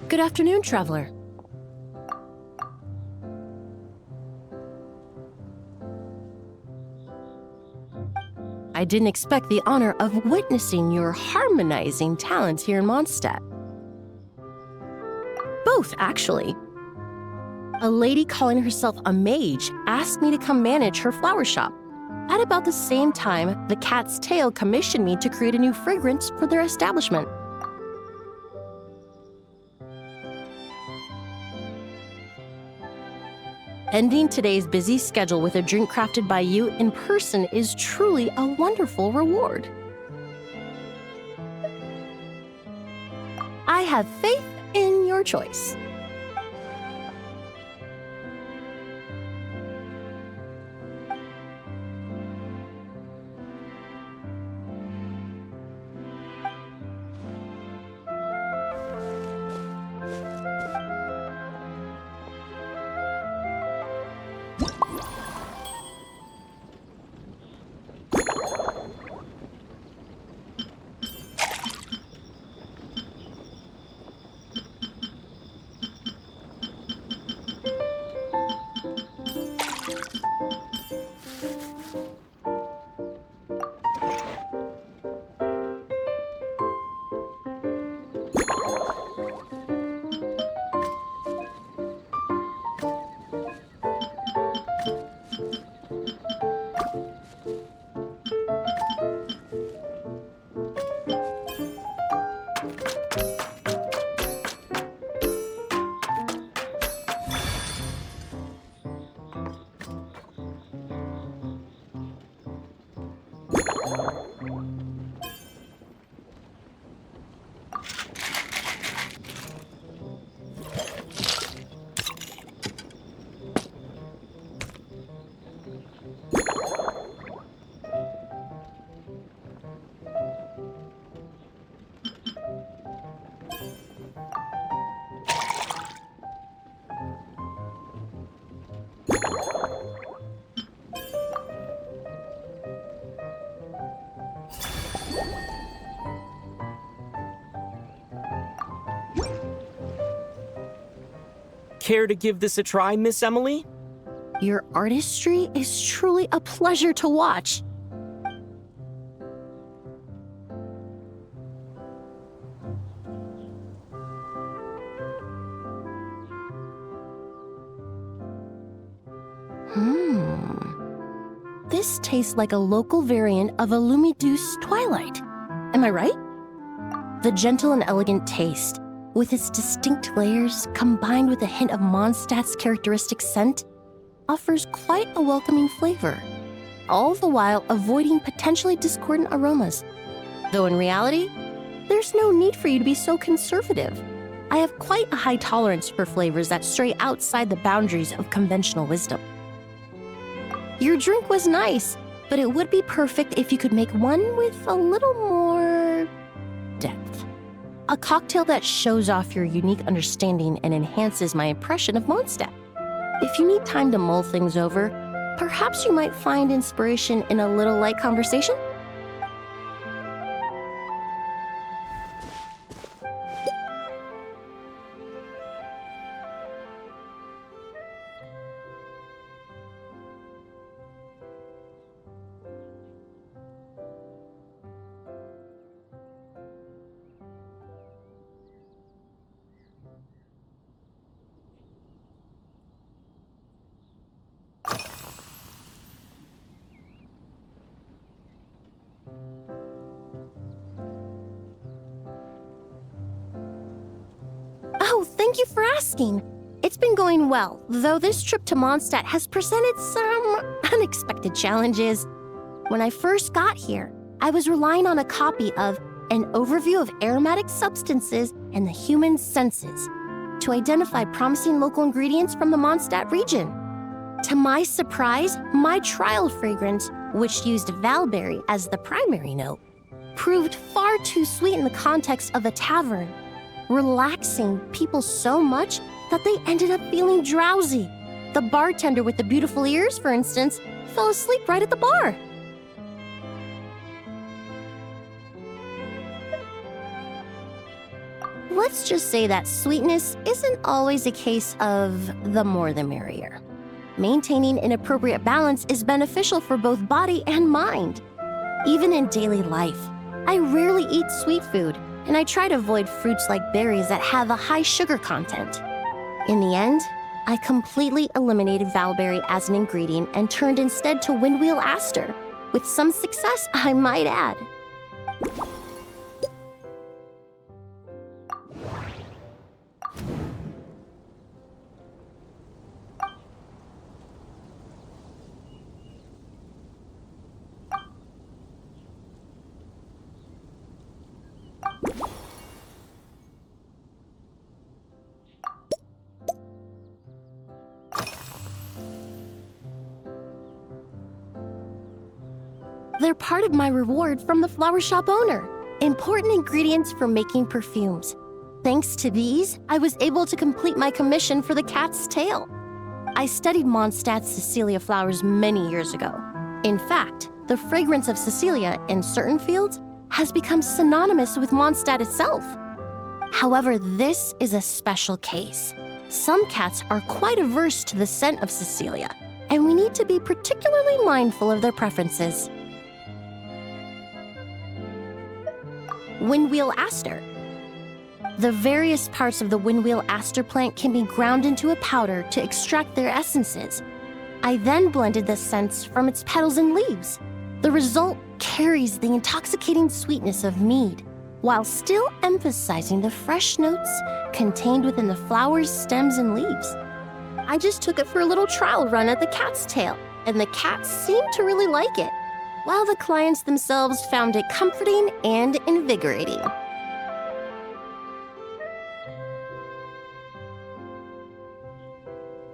Good afternoon, traveler. I didn't expect the honor of witnessing your harmonizing talents here in Mondstadt. Both, actually. A lady calling herself a mage asked me to come manage her flower shop. At about the same time, the Cat's Tail commissioned me to create a new fragrance for their establishment. Ending today's busy schedule with a drink crafted by you in person is truly a wonderful reward. I have faith in your choice. Care to give this a try, Miss Emilie? Your artistry is truly a pleasure to watch. This tastes like a local variant of a Lumiduce Twilight. Am I right? The gentle and elegant taste, with its distinct layers combined with a hint of Mondstadt's characteristic scent, offers quite a welcoming flavor, all the while avoiding potentially discordant aromas. Though in reality, there's no need for you to be so conservative. I have quite a high tolerance for flavors that stray outside the boundaries of conventional wisdom. Your drink was nice, but it would be perfect if you could make one with a little more depth. A cocktail that shows off your unique understanding and enhances my impression of Mondstadt. If you need time to mull things over, perhaps you might find inspiration in a little light conversation? Oh, thank you for asking. It's been going well, though this trip to Mondstadt has presented some unexpected challenges. When I first got here, I was relying on a copy of An Overview of Aromatic Substances and the Human Senses to identify promising local ingredients from the Mondstadt region. To my surprise, my trial fragrance, which used Valberry as the primary note, proved far too sweet in the context of a tavern, relaxing people so much that they ended up feeling drowsy. The bartender with the beautiful ears, for instance, fell asleep right at the bar. Let's just say that sweetness isn't always a case of the more the merrier. Maintaining an appropriate balance is beneficial for both body and mind. Even in daily life, I rarely eat sweet food, and I try to avoid fruits like berries that have a high sugar content. In the end, I completely eliminated valberry as an ingredient and turned instead to windwheel aster, with some success, I might add. They're part of my reward from the flower shop owner. Important ingredients for making perfumes. Thanks to these, I was able to complete my commission for the cat's tail. I studied Mondstadt's Cecilia flowers many years ago. In fact, the fragrance of Cecilia in certain fields has become synonymous with Mondstadt itself. However, this is a special case. Some cats are quite averse to the scent of Cecilia, and we need to be particularly mindful of their preferences. Windwheel aster. The various parts of the windwheel aster plant can be ground into a powder to extract their essences. I then blended the scents from its petals and leaves. The result carries the intoxicating sweetness of mead, while still emphasizing the fresh notes contained within the flower's stems and leaves. I just took it for a little trial run at the cat's tail, and the cats seemed to really like it, while the clients themselves found it comforting and invigorating.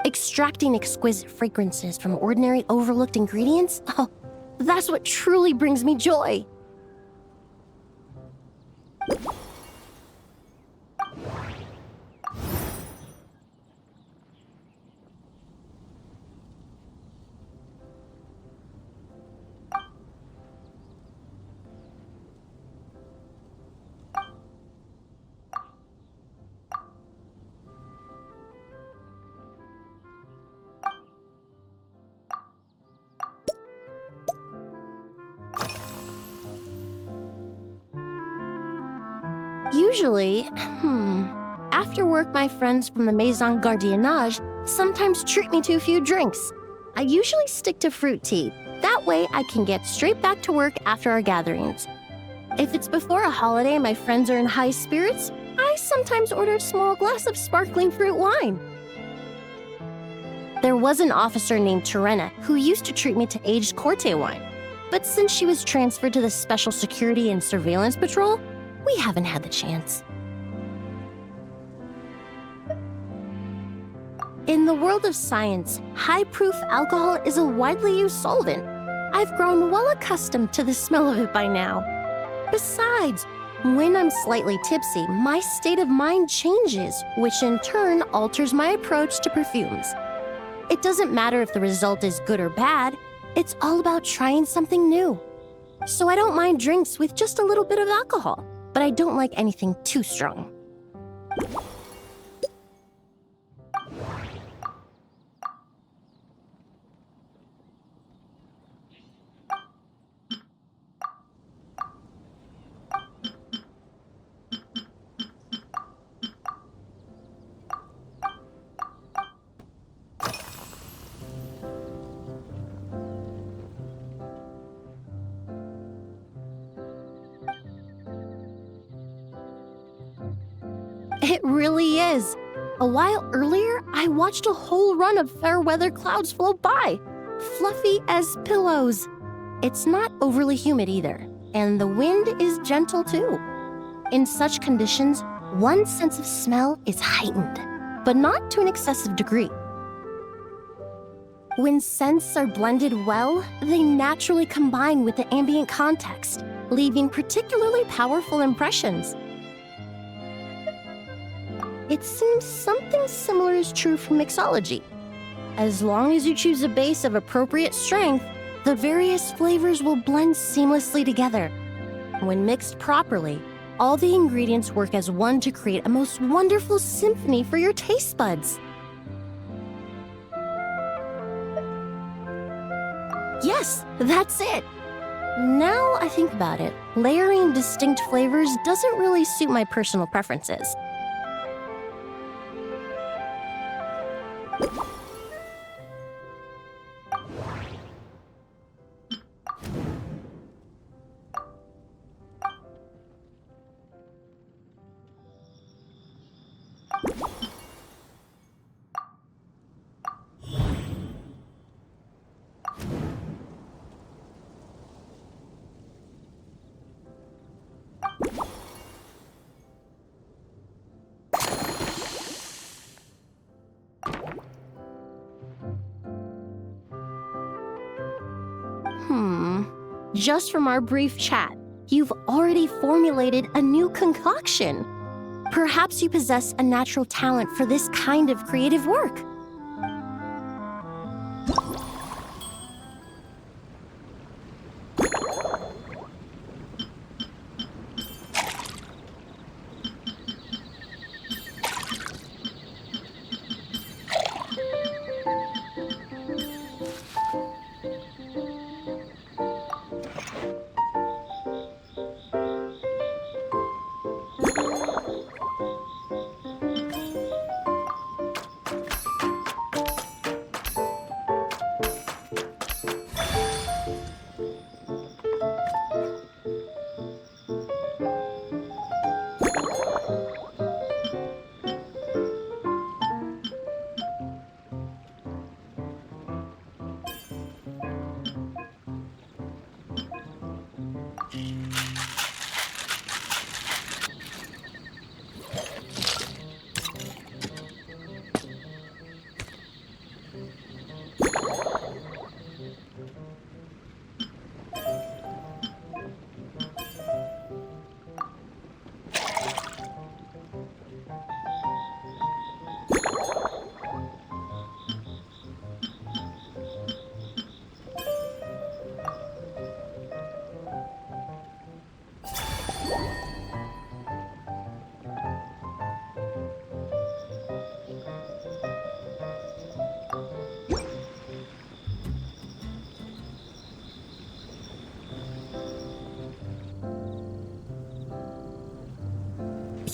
Extracting exquisite fragrances from ordinary overlooked ingredients? Oh, that's what truly brings me joy. Usually, after work, my friends from the Maison Gardiennage sometimes treat me to a few drinks. I usually stick to fruit tea. That way, I can get straight back to work after our gatherings. If it's before a holiday and my friends are in high spirits, I sometimes order a small glass of sparkling fruit wine. There was an officer named Terena who used to treat me to aged Corte wine. But since she was transferred to the Special Security and Surveillance Patrol, we haven't had the chance. In the world of science, high-proof alcohol is a widely used solvent. I've grown well accustomed to the smell of it by now. Besides, when I'm slightly tipsy, my state of mind changes, which in turn alters my approach to perfumes. It doesn't matter if the result is good or bad, it's all about trying something new. So I don't mind drinks with just a little bit of alcohol, but I don't like anything too strong. It really is. A while earlier, I watched a whole run of fair weather clouds float by, fluffy as pillows. It's not overly humid either, and the wind is gentle too. In such conditions, one's sense of smell is heightened, but not to an excessive degree. When scents are blended well, they naturally combine with the ambient context, leaving particularly powerful impressions. It seems something similar is true for mixology. As long as you choose a base of appropriate strength, the various flavors will blend seamlessly together. When mixed properly, all the ingredients work as one to create a most wonderful symphony for your taste buds. Yes, that's it. Now I think about it, layering distinct flavors doesn't really suit my personal preferences. Just from our brief chat, you've already formulated a new concoction. Perhaps you possess a natural talent for this kind of creative work.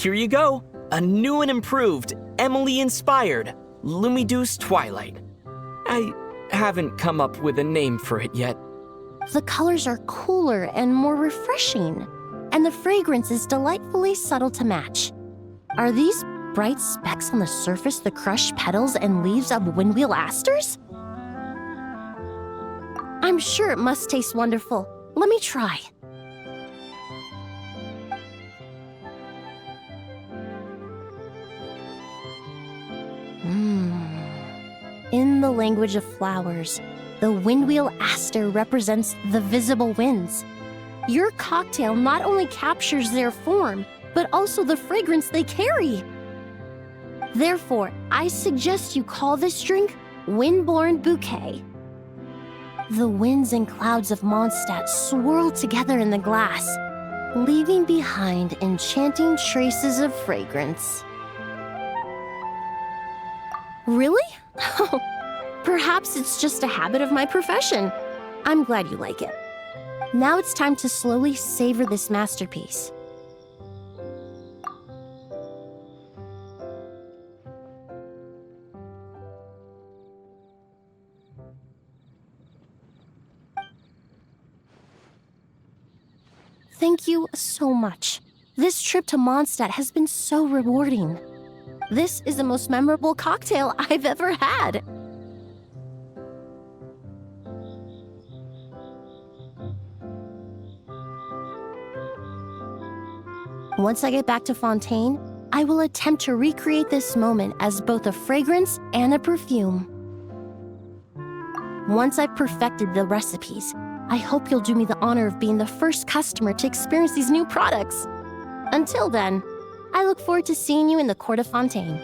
Here you go. A new and improved, Emilie-inspired Lumiduce Twilight. I haven't come up with a name for it yet. The colors are cooler and more refreshing, and the fragrance is delightfully subtle to match. Are these bright specks on the surface the crushed petals and leaves of windwheel asters? I'm sure it must taste wonderful. Let me try. In the language of flowers, the windwheel aster represents the visible winds. Your cocktail not only captures their form, but also the fragrance they carry. Therefore, I suggest you call this drink Windborne Bouquet. The winds and clouds of Mondstadt swirl together in the glass, leaving behind enchanting traces of fragrance. Really? Oh, perhaps it's just a habit of my profession. I'm glad you like it. Now it's time to slowly savor this masterpiece. Thank you so much. This trip to Mondstadt has been so rewarding. This is the most memorable cocktail I've ever had. Once I get back to Fontaine, I will attempt to recreate this moment as both a fragrance and a perfume. Once I've perfected the recipes, I hope you'll do me the honor of being the first customer to experience these new products. Until then, I look forward to seeing you in the Court of Fontaine.